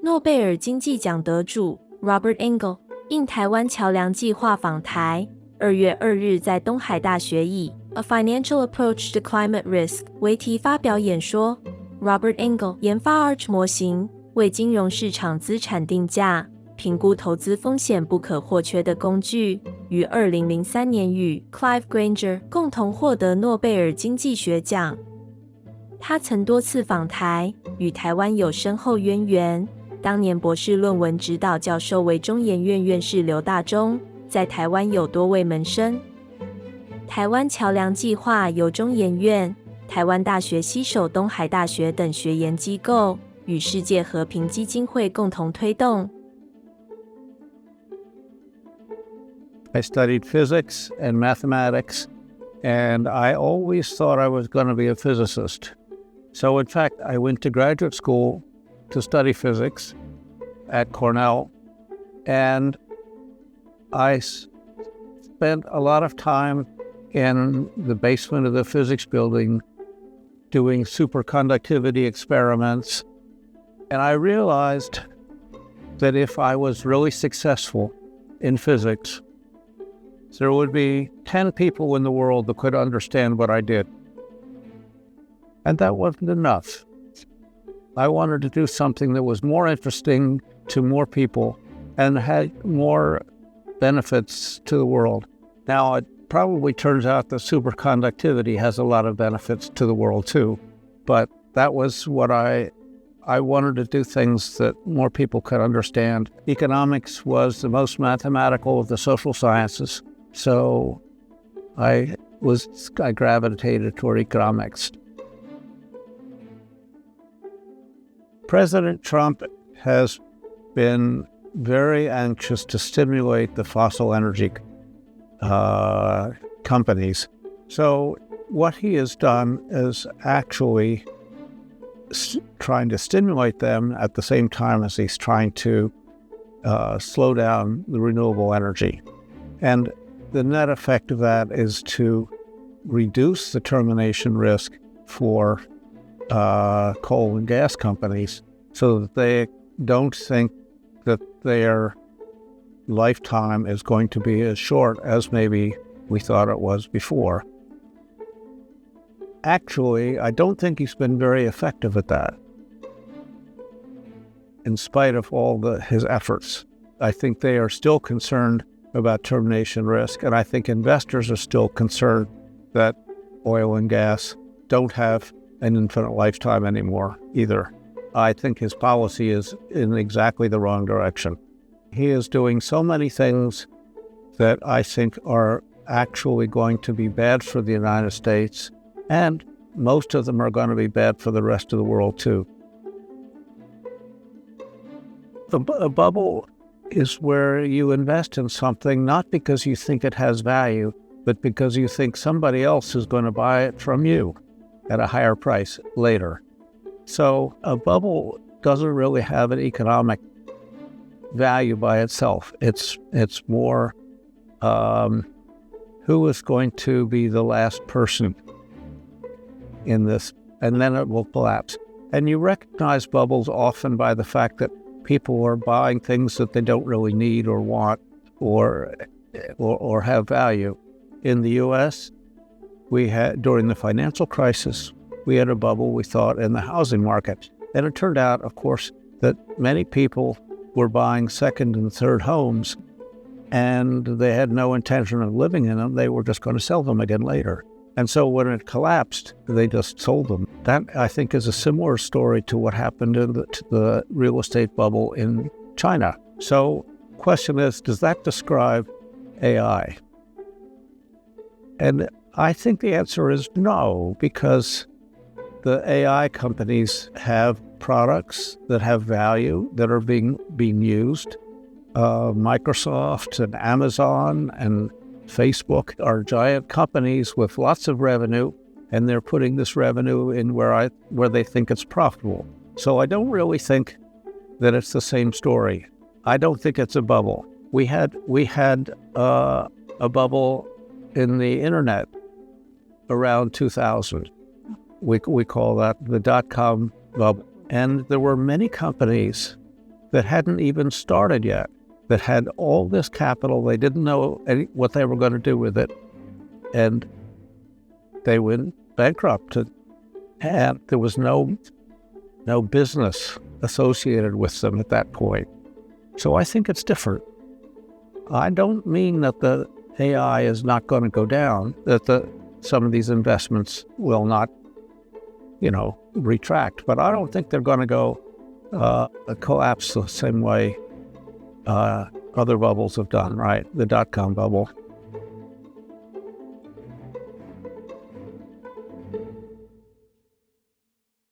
诺贝尔经济奖得主 Robert Engle 应台湾桥梁计划访台，2月2日在东海大学以 A Financial Approach to Climate Risk 为题发表演说。Robert Engle 研发 Arch 模型，为金融市场资产定价、评估投资风险不可或缺的工具，于2003年与 Clive Granger 共同获得诺贝尔经济学奖。他曾多次访台，与台湾有深厚渊源。当年博士论文指导教授为中研院院士刘大中，在台湾有多位门生。台湾桥梁计划由中研院、台湾大学携手东海大学等学研机构与世界和平基金会共同推动。I studied physics and mathematics, and I always thought I was going to be a physicist. So in fact, I went to graduate school to study physics at Cornell, and I spent a lot of time in the basement of the physics building doing superconductivity experiments. And I realized that if I was really successful in physics, there would be 10 people in the world that could understand what I did. And that wasn't enough. I wanted to do something that was more interesting to more people and had more benefits to the world. Now, it probably turns out that superconductivity has a lot of benefits to the world too, but that was what I wanted to do, things that more people could understand. Economics was the most mathematical of the social sciences, so I gravitated toward economics. President Trump has been very anxious to stimulate the fossil energy companies. So what he has done is actually trying to stimulate them at the same time as he's trying to slow down the renewable energy. And the net effect of that is to reduce the termination risk for coal and gas companies so that they don't think that their lifetime is going to be as short as maybe we thought it was before. Actually, I don't think he's been very effective at that, in spite of all his efforts. I think they are still concerned about termination risk, and I think investors are still concerned that oil and gas don't have an infinite lifetime anymore either. I think his policy is in exactly the wrong direction. He is doing so many things that I think are actually going to be bad for the United States, and most of them are going to be bad for the rest of the world too. A bubble is where you invest in something not because you think it has value, but because you think somebody else is going to buy it from you at a higher price later. So a bubble doesn't really have an economic value by itself. It's more who is going to be the last person in this, and then it will collapse. And you recognize bubbles often by the fact that people are buying things that they don't really need or want or have value. In the U.S., we had, during the financial crisis, we had a bubble, we thought, in the housing market. And it turned out, of course, that many people were buying second and third homes, and they had no intention of living in them. They were just going to sell them again later. And so when it collapsed, they just sold them. That, I think, is a similar story to what happened to the real estate bubble in China. So the question is, does that describe AI? And I think the answer is no, because the AI companies have products that have value that are being used. Microsoft and Amazon and Facebook are giant companies with lots of revenue, and they're putting this revenue in where they think it's profitable. So I don't really think that it's the same story. I don't think it's a bubble. We had a bubble in the internet around 2000. We call that the dot-com bubble. And there were many companies that hadn't even started yet, that had all this capital. They didn't know what they were going to do with it. And they went bankrupt. And there was no business associated with them at that point. So I think it's different. I don't mean that the AI is not going to go down, that some of these investments will not, retract. But I don't think they're going to go collapse the same way other bubbles have done, right? The dot-com bubble.